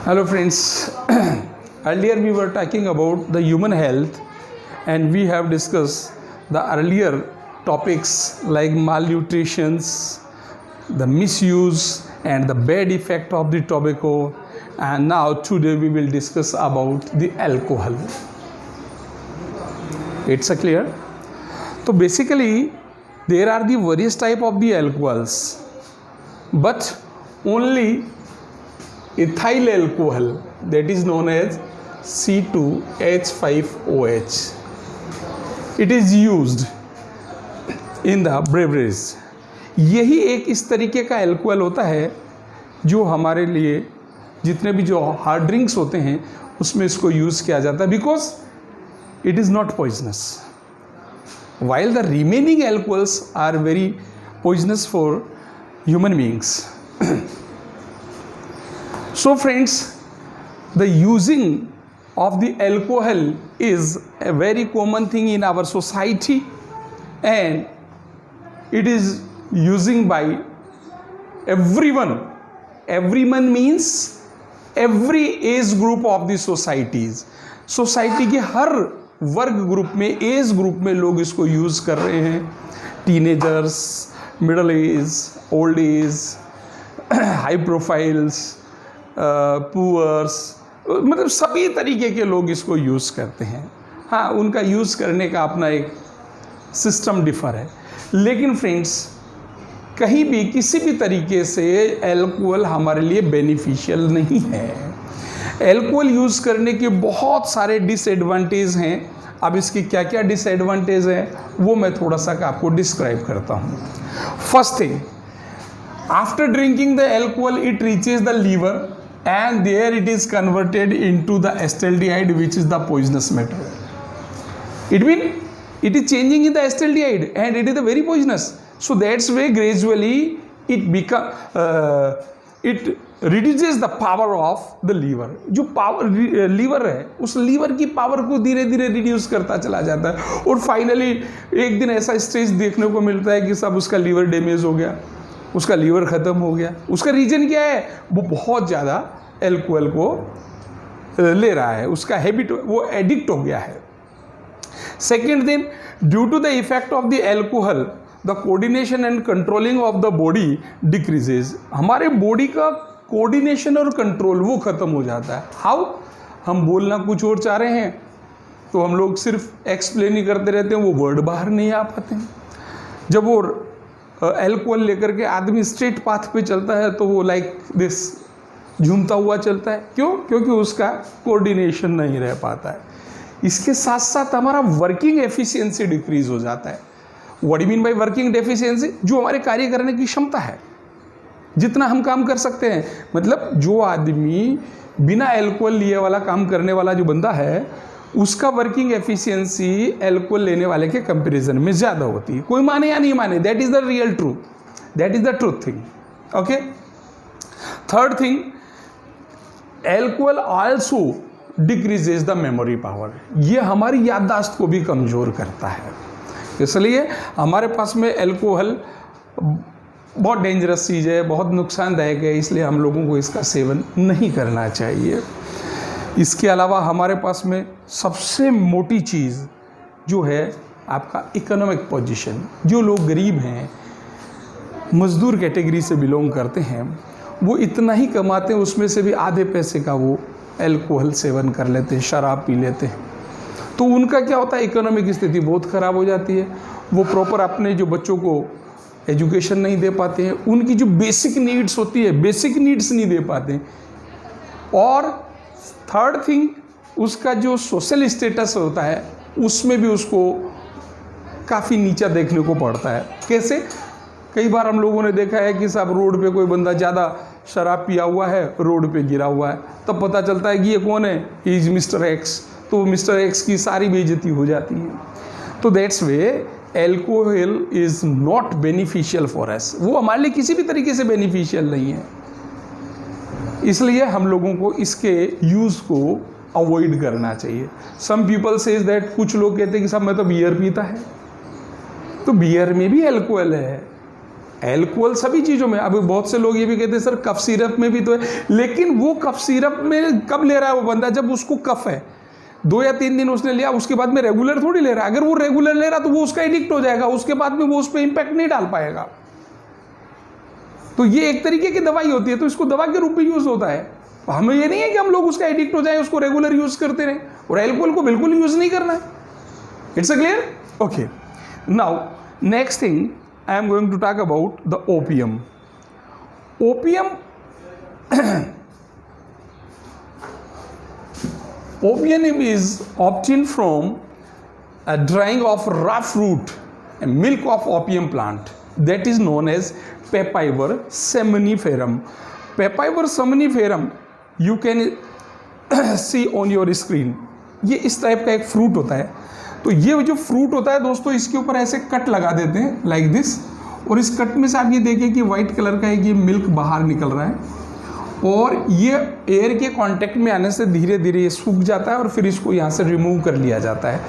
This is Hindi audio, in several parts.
Hello friends, earlier we were talking about the human health and we have discussed the earlier topics like malnutrition, the misuse and the bad effect of the tobacco, and now today we will discuss about the alcohol. It's clear? So basically there are the various type of the alcohols, but only ethyl alcohol, that is known as C2H5OH, it is used in the beverages. यही एक इस तरीके का एल्कोहल होता है जो हमारे लिए जितने भी जो हार्ड ड्रिंक्स होते हैं उसमें इसको यूज़ किया जाता है, because it is not poisonous, while the remaining alcohols are very poisonous for human beings. So friends, the using of the alcohol is a very common thing in our society, and it is using by everyone. Everyone means every age group of the societies. Society के हर वर्ग ग्रुप में, एज ग्रुप में लोग इसको यूज़ कर रहे हैं. Teenagers, middle age, old age, high profiles, poors, मतलब सभी तरीके के लोग इसको यूज़ करते हैं. हाँ, उनका यूज़ करने का अपना एक सिस्टम डिफर है, लेकिन फ्रेंड्स कहीं भी किसी भी तरीके से एल्कोहल हमारे लिए बेनिफिशियल नहीं है. एल्कोहल यूज़ करने के बहुत सारे डिसएडवांटेज हैं. अब इसके क्या क्या डिसएडवांटेज हैं वो मैं थोड़ा सा आपको डिस्क्राइब करता हूँ. First thing, after drinking the alcohol it reaches the liver and there it is converted into the acetaldehyde which is the poisonous matter. It mean it is changing in the acetaldehyde and it is the very poisonous. So that's why gradually it reduces the power of the liver. जो पावर लीवर है उस लीवर की पावर को धीरे धीरे रिड्यूस करता चला जाता है, और फाइनली एक दिन ऐसा स्टेज देखने को मिलता है कि सब उसका लीवर डैमेज हो गया, उसका लीवर ख़त्म हो गया. उसका रीज़न क्या है? वो बहुत ज़्यादा एल्कोहल को ले रहा है, उसका हैबिट, वो एडिक्ट हो गया है. Second thing, due to the effect of the alcohol, the coordination and controlling of the body decreases. हमारे बॉडी का कोऑर्डिनेशन और कंट्रोल वो ख़त्म हो जाता है. हाउ? हम बोलना कुछ और चाह रहे हैं तो हम लोग सिर्फ एक्सप्लेन ही करते रहते हैं, वो वर्ड बाहर नहीं आ पाते हैं. जब वो एल्कोहल लेकर के आदमी स्ट्रेट पाथ पे चलता है तो वो लाइक दिस झूमता हुआ चलता है. क्यों? क्योंकि उसका कोऑर्डिनेशन नहीं रह पाता है. इसके साथ साथ हमारा वर्किंग एफिशिएंसी डिक्रीज हो जाता है. What do mean by working efficiency? जो हमारे कार्य करने की क्षमता है, जितना हम काम कर सकते हैं. मतलब जो आदमी बिना एल्कोहल लिए वाला काम करने वाला जो बंदा है उसका वर्किंग एफिशिएंसी एल्कोहल लेने वाले के कंपैरिजन में ज़्यादा होती है. कोई माने या नहीं माने, that is the real truth, that is the truth thing. Okay. Third thing, alcohol also decreases the memory power. ये हमारी याददाश्त को भी कमज़ोर करता है. इसलिए हमारे पास में एल्कोहल बहुत डेंजरस चीज़ है, बहुत नुकसानदायक है, इसलिए हम लोगों को इसका सेवन नहीं करना चाहिए. इसके अलावा हमारे पास में सबसे मोटी चीज़ जो है आपका इकोनॉमिक पोजीशन. जो लोग गरीब हैं, मज़दूर कैटेगरी से बिलोंग करते हैं, वो इतना ही कमाते हैं, उसमें से भी आधे पैसे का वो एल्कोहल सेवन कर लेते हैं, शराब पी लेते हैं. तो उनका क्या होता है, इकोनॉमिक स्थिति बहुत ख़राब हो जाती है. वो प्रॉपर अपने जो बच्चों को एजुकेशन नहीं दे पाते हैं, उनकी जो बेसिक नीड्स होती है, बेसिक नीड्स नहीं दे पाते हैं. और थर्ड थिंग, उसका जो सोशल स्टेटस होता है उसमें भी उसको काफ़ी नीचा देखने को पड़ता है. कैसे? कई बार हम लोगों ने देखा है कि साहब रोड पे कोई बंदा ज़्यादा शराब पिया हुआ है, रोड पे गिरा हुआ है, तब पता चलता है कि ये कौन है, ही इज़ मिस्टर एक्स. तो मिस्टर एक्स की सारी बेइज्जती हो जाती है. तो that's way alcohol is not beneficial for us. वो हमारे लिए किसी भी तरीके से बेनिफिशियल नहीं है. इसलिए हम लोगों को इसके यूज़ को अवॉइड करना चाहिए. सम पीपल सेज दैट, कुछ लोग कहते हैं कि साहब मैं तो बियर पीता है. तो बियर में भी एल्कोहल है, एल्कोहल सभी चीज़ों में। अभी बहुत से लोग ये भी कहते हैं सर कफ सिरप में भी तो है, लेकिन वो कफ सिरप में कब ले रहा है वो बंदा, जब उसको कफ है, 2 या 3 दिन उसने लिया, उसके बाद में रेगुलर थोड़ी ले रहा है। अगर वो रेगुलर ले रहा तो वो उसका एडिक्ट हो जाएगा, उसके बाद में वो उस पर इंपैक्ट नहीं डाल पाएगा। तो ये एक तरीके की दवाई होती है, तो इसको दवा के रूप में यूज होता है। हमें ये नहीं है कि हम लोग उसका एडिक्ट हो जाए, उसको रेगुलर यूज करते रहें, और एल्कोहल को बिल्कुल यूज नहीं करना है। It's a clear? Okay, now next thing I am going to talk about the opium. Opium opium is obtained from a drying of raw fruit and milk of opium plant that is known as Papaver somniferum. Papaver somniferum you can see on your screen. ये इस टाइप का एक फ्रूट होता है। तो ये जो फ्रूट होता है दोस्तों, इसके ऊपर ऐसे कट लगा देते हैं लाइक दिस, और इस कट में से आप ये देखिए कि वाइट कलर का एक ये मिल्क बाहर निकल रहा है, और ये एयर के कांटेक्ट में आने से धीरे धीरे ये सूख जाता है और फिर इसको यहाँ से रिमूव कर लिया जाता है।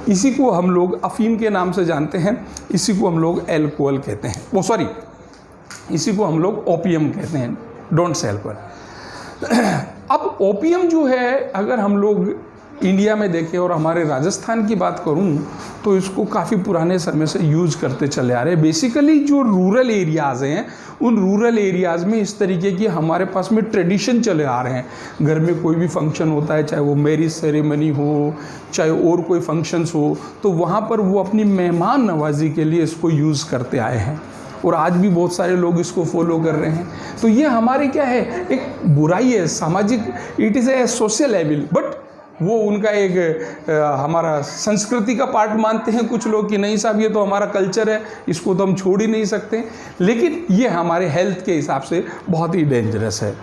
इसी को हम लोग अफीम के नाम से जानते हैं, इसी को हम लोग एल्कोहल कहते हैं, वो सॉरी इसी को हम लोग ओपियम कहते हैं, डोंट से एल्कोहल। अब ओपियम जो है, अगर हम लोग इंडिया में देखें और हमारे राजस्थान की बात करूं, तो इसको काफ़ी पुराने समय से यूज करते चले आ रहे हैं। बेसिकली जो रूरल एरियाज़ हैं, उन रूरल एरियाज़ में इस तरीके की हमारे पास में ट्रेडिशन चले आ रहे हैं। घर में कोई भी फंक्शन होता है, चाहे वो मैरिज सेरेमनी हो, चाहे और कोई फंक्शंस हो, तो वहाँ पर वो अपनी मेहमान नवाजी के लिए इसको यूज़ करते आए हैं, और आज भी बहुत सारे लोग इसको फॉलो कर रहे हैं। तो ये हमारे क्या है, एक बुराई है, सामाजिक, it is a social evil, but वो उनका एक हमारा संस्कृति का पार्ट मानते हैं कुछ लोग कि नहीं साहब ये तो हमारा कल्चर है, इसको तो हम छोड़ ही नहीं सकते। लेकिन ये हमारे हेल्थ के हिसाब से बहुत ही डेंजरस है।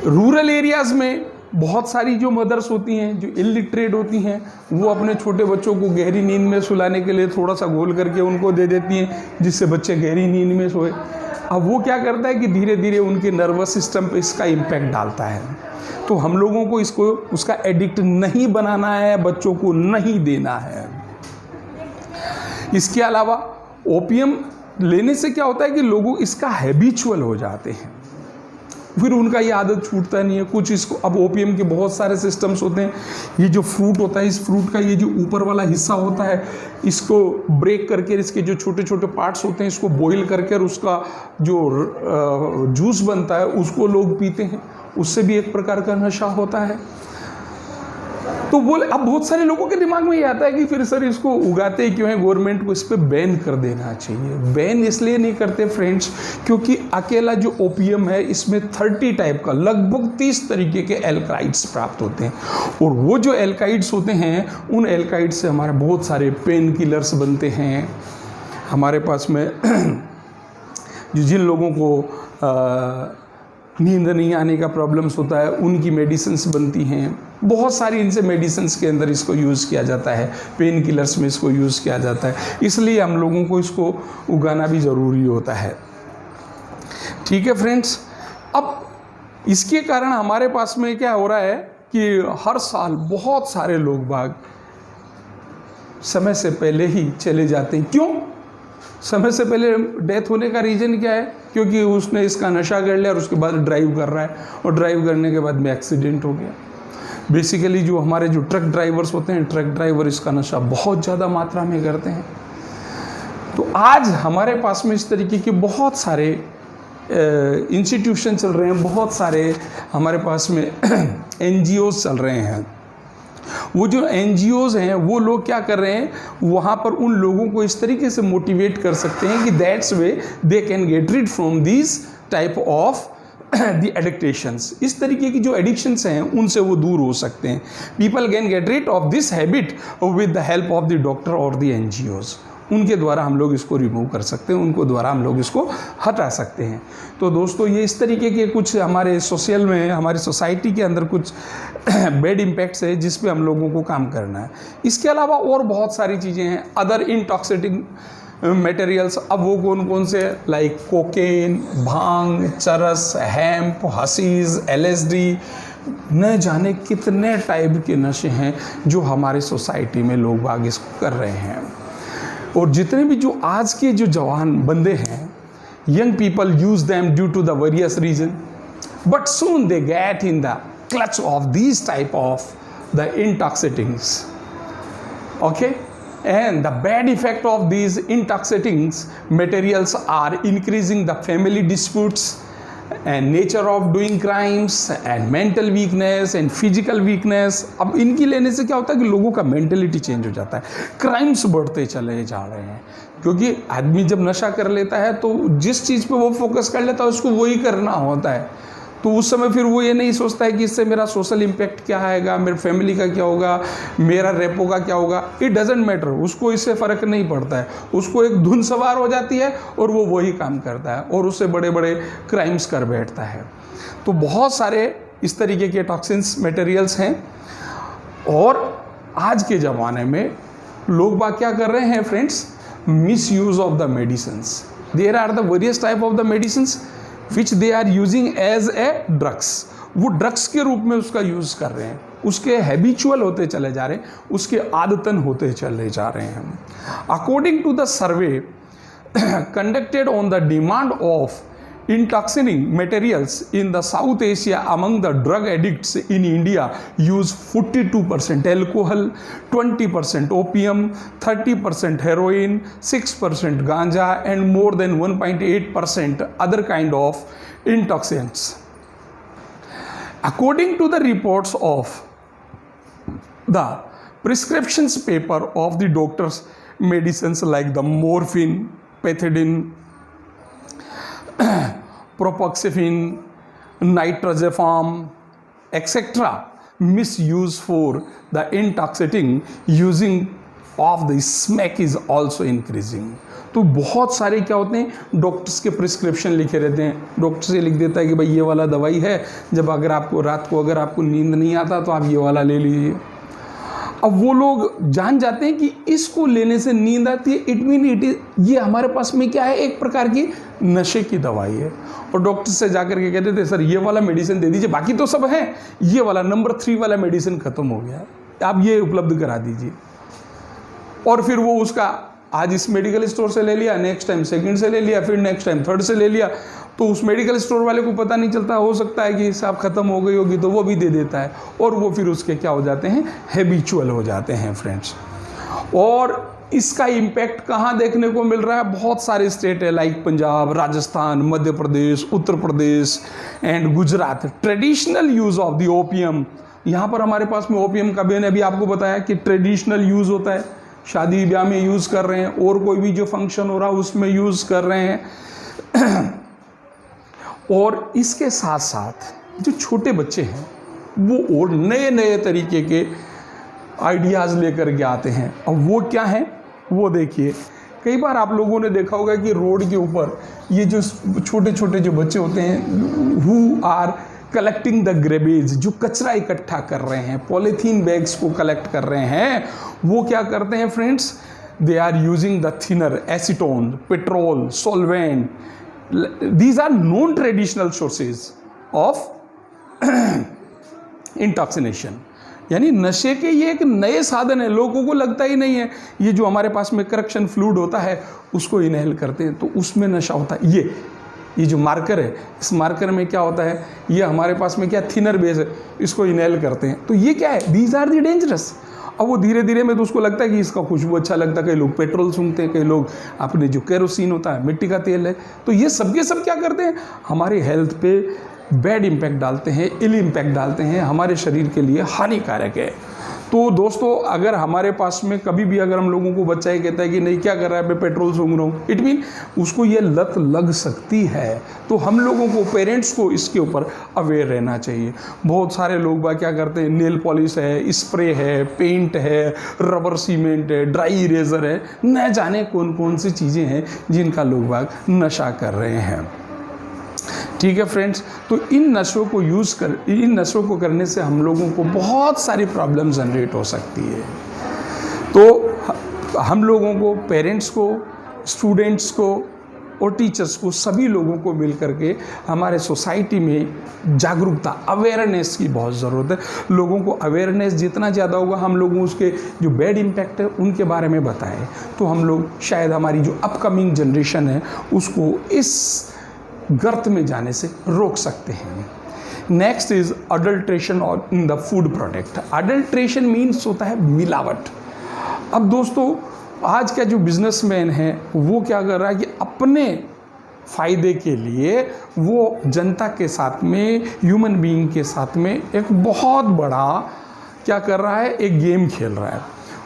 रूरल एरियाज़ में बहुत सारी जो मदर्स होती हैं, जो इलिटरेट होती हैं, वो अपने छोटे बच्चों को गहरी नींद में सुलाने के लिए थोड़ा सा घोल करके उनको दे देती हैं, जिससे बच्चे गहरी नींद में सोए। अब वो क्या करता है कि धीरे धीरे उनके नर्वस सिस्टम पे इसका इम्पैक्ट डालता है। तो हम लोगों को इसको उसका एडिक्ट नहीं बनाना है, बच्चों को नहीं देना है। इसके अलावा ओपियम लेने से क्या होता है कि लोग इसका हैबिचुअल हो जाते हैं, फिर उनका ये आदत छूटता नहीं है। कुछ इसको, अब ओपियम के बहुत सारे सिस्टम्स होते हैं। ये जो फ्रूट होता है, इस फ्रूट का ये जो ऊपर वाला हिस्सा होता है, इसको ब्रेक करके इसके जो छोटे छोटे पार्ट्स होते हैं, इसको बॉईल करके उसका जो जूस बनता है उसको लोग पीते हैं, उससे भी एक प्रकार का नशा होता है। तो बोले, अब बहुत सारे लोगों के दिमाग में ये आता है कि फिर सर इसको उगाते ही क्यों है, गवर्नमेंट को इस पर बैन कर देना चाहिए। बैन इसलिए नहीं करते फ्रेंड्स, क्योंकि अकेला जो ओपियम है इसमें 30 टाइप का, लगभग 30 तरीके के एल्काइड्स प्राप्त होते हैं, और वो जो एल्काइड्स होते हैं, उन एल्काइड्स से हमारे बहुत सारे पेन किलर्स बनते हैं। हमारे पास में जिन लोगों को नींद नहीं आने का प्रॉब्लम्स होता है, उनकी मेडिसिन्स बनती हैं। बहुत सारी इनसे मेडिसिन्स के अंदर इसको यूज़ किया जाता है, पेन किलर्स में इसको यूज़ किया जाता है। इसलिए हम लोगों को इसको उगाना भी ज़रूरी होता है। ठीक है फ्रेंड्स, अब इसके कारण हमारे पास में क्या हो रहा है कि हर साल बहुत सारे लोग बाग समय से पहले ही चले जाते हैं। क्यों समय से पहले डेथ होने का रीज़न क्या है? क्योंकि उसने इसका नशा कर लिया और उसके बाद ड्राइव कर रहा है, और ड्राइव करने के बाद में एक्सीडेंट हो गया। बेसिकली जो हमारे जो ट्रक ड्राइवर्स होते हैं, ट्रक ड्राइवर इसका नशा बहुत ज़्यादा मात्रा में करते हैं। तो आज हमारे पास में इस तरीके के बहुत सारे इंस्टीट्यूशन चल रहे हैं, बहुत सारे हमारे पास में NGOs चल रहे हैं। वो जो NGOs हैं, वो लोग क्या कर रहे हैं, वहाँ पर उन लोगों को इस तरीके से मोटिवेट कर सकते हैं कि that's way they can get rid from this type of the addictions. इस तरीके की जो एडिक्शंस हैं उनसे वो दूर हो सकते हैं। People can get read of this habit with the help of the doctor और द NGOs। उनके द्वारा हम लोग इसको रिमूव कर सकते हैं, उनको द्वारा हम लोग इसको हटा सकते हैं। तो दोस्तों, ये इस तरीके के कुछ हमारे सोशल में, हमारी सोसाइटी के अंदर कुछ बैड इम्पैक्ट्स है जिस पे हम लोगों को काम करना है। इसके अलावा और बहुत सारी चीज़ें हैं, अदर इंटॉक्सिटिंग मटेरियल्स। अब वो कौन कौन से, लाइक कोकेन, भांग, चरस, हैम्प, हसीज, LSD, न जाने कितने टाइप के नशे हैं जो हमारे सोसाइटी में लोग बाग इसको कर रहे हैं। और जितने भी जो आज के जो जवान बंदे हैं, young people use them due to the various reason, but soon they get in the clutch of these type of the intoxicants. Okay, and the bad effect of these intoxicating materials are increasing the family disputes and nature of doing crimes and mental weakness and physical weakness. अब इनकी लेने से क्या होता है कि लोगों का मेंटेलिटी चेंज हो जाता है, क्राइम्स बढ़ते चले जा रहे हैं, क्योंकि आदमी जब नशा कर लेता है तो जिस चीज़ पे वो फोकस कर लेता है उसको वही करना होता है। तो उस समय फिर वो ये नहीं सोचता है कि इससे मेरा सोशल इम्पैक्ट क्या आएगा, मेरे फैमिली का क्या होगा, मेरा रेपो का क्या होगा, इट डजेंट मैटर, उसको इससे फ़र्क नहीं पड़ता है। उसको एक धुन सवार हो जाती है और वो वही काम करता है और उससे बड़े बड़े क्राइम्स कर बैठता है। तो बहुत सारे इस तरीके के टॉक्सिन्स मटेरियल्स हैं और आज के ज़माने में लोग बात क्या कर रहे हैं friends, misuse of the medicines. There are the various type of the medicines which they are using as a drugs. वो ड्रग्स के रूप में उसका यूज़ कर रहे हैं, उसके हैबिचुअल होते चले जा रहे हैं, उसके आदतन होते चले जा रहे हैं। According to the survey conducted on the demand of intoxicating materials in the South Asia, among the drug addicts in India use 42% alcohol, 20% opium, 30% heroin, 6% ganja and more than 1.8% other kind of intoxicants. According to the reports of the prescriptions paper of the doctors, medicines like the morphine, pethidine, propoxyphene, nitrazepam, etc. misuse for the intoxicating using of the smack is also increasing. तो बहुत सारे क्या होते हैं, डॉक्टर्स के प्रिस्क्रिप्शन लिखे रहते हैं, डॉक्टर से लिख देता है कि भाई ये वाला दवाई है, जब अगर आपको रात को अगर आपको नींद नहीं आता तो आप ये वाला ले लीजिए। अब वो लोग जान जाते हैं कि इसको लेने से नींद आती है, इट मीन इट इज ये हमारे पास में क्या है, एक प्रकार की नशे की दवाई है। और डॉक्टर से जाकर के कहते थे सर ये वाला मेडिसिन दे दीजिए, बाकी तो सब है, ये वाला नंबर 3 वाला मेडिसिन ख़त्म हो गया, आप ये उपलब्ध करा दीजिए। और फिर वो उसका आज इस मेडिकल स्टोर से ले लिया, नेक्स्ट टाइम सेकंड से ले लिया, फिर नेक्स्ट टाइम थर्ड से ले लिया, तो उस मेडिकल स्टोर वाले को पता नहीं चलता, हो सकता है कि साहब ख़त्म हो गई होगी तो वो भी दे देता है, और वो फिर उसके क्या हो जाते हैं, हैबिचुअल हो जाते हैं फ्रेंड्स। और इसका इम्पैक्ट कहाँ देखने को मिल रहा है, बहुत सारे स्टेट है like Punjab, Rajasthan, Madhya Pradesh, Uttar Pradesh and Gujarat. Traditional use of the opium, यहाँ पर हमारे पास में ओपियम का मैंने अभी आपको बताया कि ट्रेडिशनल यूज़ होता है, शादी ब्याह में यूज़ कर रहे हैं, और कोई भी जो फंक्शन हो रहा है उसमें यूज़ कर रहे हैं। और इसके साथ साथ जो छोटे बच्चे हैं वो और नए नए तरीके के आइडियाज़ लेकर के आते हैं। अब वो क्या है वो देखिए, कई बार आप लोगों ने देखा होगा कि रोड के ऊपर ये जो छोटे छोटे जो बच्चे होते हैं हु आर कलेक्टिंग द ग्रेबेज, जो कचरा इकट्ठा कर रहे हैं, पॉलीथीन बैग्स को कलेक्ट कर रहे हैं, वो क्या करते हैं friends, they are using the thinner, acetone, petrol, solvent, these are non traditional sources of intoxication। यानी नशे के ये एक नए साधन है, लोगों को लगता ही नहीं है। ये जो हमारे पास में करक्शन फ्लूइड होता है उसको इनहेल करते हैं तो उसमें नशा होता है। ये जो मार्कर है, इस मार्कर में क्या होता है, ये हमारे पास में क्या थिनर बेस है, इसको इनहेल करते हैं तो ये क्या है, दीज आर दी डेंजरस। अब वो धीरे धीरे में तो उसको लगता है कि इसका खुशबू अच्छा लगता है, कई लोग पेट्रोल सूंघते हैं, कई लोग अपने जो केरोसिन होता है, मिट्टी का तेल है, तो ये सब के सब क्या करते हैं, हमारे हेल्थ पे बैड इम्पैक्ट डालते हैं, इल इम्पैक्ट डालते हैं, हमारे शरीर के लिए हानिकारक है। तो दोस्तों अगर हमारे पास में कभी भी अगर हम लोगों को बच्चा ये कहता है कि नहीं क्या कर रहा है, मैं पेट्रोल सूंघ रहा हूँ, इट मीन उसको ये लत लग सकती है। तो हम लोगों को, पेरेंट्स को इसके ऊपर अवेयर रहना चाहिए। बहुत सारे लोग बात क्या करते हैं, नेल पॉलिश है, स्प्रे है, पेंट है, रबर सीमेंट है, ड्राई इरेजर है, न जाने कौन कौन सी चीज़ें हैं जिनका लोग बाग नशा कर रहे हैं। ठीक है फ्रेंड्स, तो इन नशों को करने से हम लोगों को बहुत सारी प्रॉब्लम जनरेट हो सकती है। तो हम लोगों को, पेरेंट्स को, स्टूडेंट्स को और टीचर्स को, सभी लोगों को मिल करके हमारे सोसाइटी में जागरूकता, अवेयरनेस की बहुत ज़रूरत है। लोगों को अवेयरनेस जितना ज़्यादा होगा, हम लोगों उसके जो बैड इम्पैक्ट है उनके बारे में बताएं, तो हम लोग शायद हमारी जो अपकमिंग जनरेशन है उसको इस गर्त में जाने से रोक सकते हैं। नेक्स्ट इज अडल्ट्रेशन और in the food product. Adulteration means होता है मिलावट। अब दोस्तों, आज का जो बिजनेसमैन है वो क्या कर रहा है कि अपने फ़ायदे के लिए वो जनता के साथ में, ह्यूमन बीइंग के साथ में एक बहुत बड़ा क्या कर रहा है, एक गेम खेल रहा है।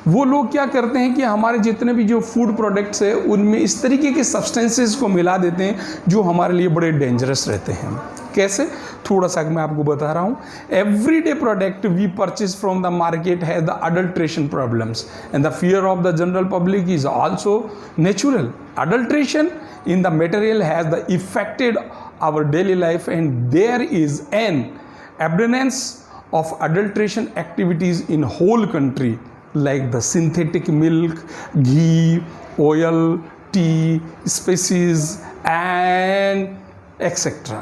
वो लोग क्या करते हैं कि हमारे जितने भी जो फूड प्रोडक्ट्स है उनमें इस तरीके के सब्सटेंसेस को मिला देते हैं जो हमारे लिए बड़े डेंजरस रहते हैं। कैसे, थोड़ा सा मैं आपको बता रहा हूँ। Everyday product we purchase from the market has the adulteration problems and the fear of the general public is also natural. Adulteration in the material has the affected our daily life, and there is an abundance of adulteration activities in whole country, like the synthetic milk, ghee, oil, tea, spices and etc.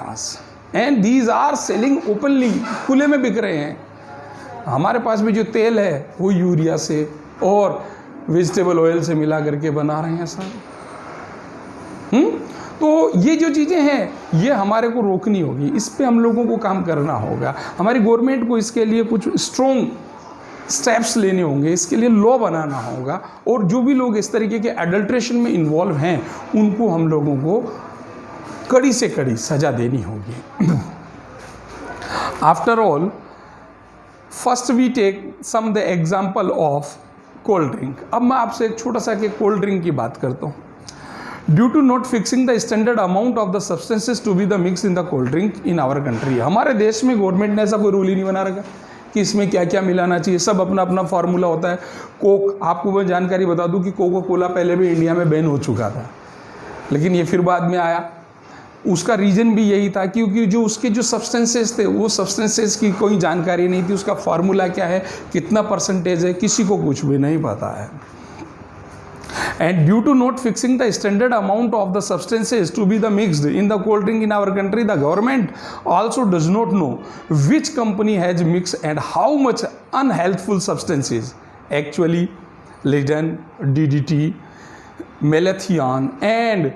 and these are selling openly, खुले में बिक रहे हैं। हमारे पास भी जो तेल है वो यूरिया से और वेजिटेबल ऑयल से मिला करके बना रहे हैं सारे। तो ये जो चीज़ें हैं ये हमारे को रोकनी होगी, इस पे हम लोगों को काम करना होगा। हमारी गवर्नमेंट को इसके लिए कुछ स्ट्रॉन्ग स्टेप्स लेने होंगे, इसके लिए लॉ बनाना होगा, और जो भी लोग इस तरीके के एडल्ट्रेशन में इन्वॉल्व हैं उनको हम लोगों को कड़ी से कड़ी सज़ा देनी होगी। After all, first we take some the example of cold drink. अब मैं आपसे एक छोटा सा कोल्ड ड्रिंक की बात करता हूँ। Due to not fixing the standard amount of the substances to be the mix in the cold drink in our country. हमारे देश में गवर्नमेंट ने ऐसा कोई रूल ही नहीं बना रखा कि इसमें क्या क्या मिलाना चाहिए। सब अपना अपना फार्मूला होता है। कोक, आपको मैं जानकारी बता दूं कि कोका कोला पहले भी इंडिया में बैन हो चुका था, लेकिन ये फिर बाद में आया। उसका रीज़न भी यही था क्योंकि जो उसके जो सब्सटेंसेस थे वो सब्सटेंसेस की कोई जानकारी नहीं थी, उसका फार्मूला क्या है, कितना परसेंटेज है, किसी को कुछ भी नहीं पता है। And due to not fixing the standard amount of the substances to be the mixed in the cold drink in our country, the government also does not know which company has mixed and how much unhealthful substances, actually lead, DDT, malathion and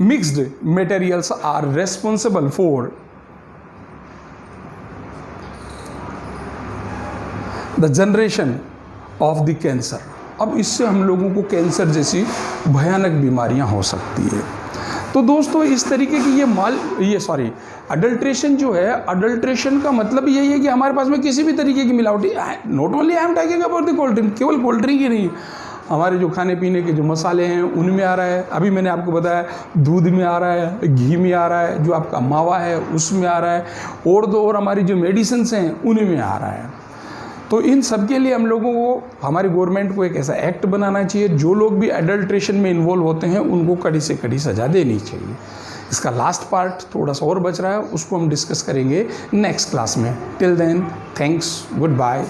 mixed materials are responsible for the generation of the cancer. अब इससे हम लोगों को कैंसर जैसी भयानक बीमारियां हो सकती है। तो दोस्तों, इस तरीके की अडल्ट्रेशन जो है, अडल्ट्रेशन का मतलब यही है कि हमारे पास में किसी भी तरीके की मिलावटी, not only I am talking about the cold drink, केवल कोल्ड ड्रिंक ही नहीं, हमारे जो खाने पीने के जो मसाले हैं उनमें आ रहा है। अभी मैंने आपको बताया दूध में आ रहा है, घी में आ रहा है, जो आपका मावा है उसमें आ रहा है, और हमारी जो मेडिसिन्स हैं उनमें आ रहा है। तो इन सब के लिए हम लोगों को, हमारी गवर्नमेंट को एक ऐसा एक्ट बनाना चाहिए, जो लोग भी एडल्ट्रेशन में इन्वॉल्व होते हैं उनको कड़ी से कड़ी सज़ा देनी चाहिए। इसका लास्ट पार्ट थोड़ा सा और बच रहा है, उसको हम डिस्कस करेंगे नेक्स्ट क्लास में। Till then, thanks, good bye.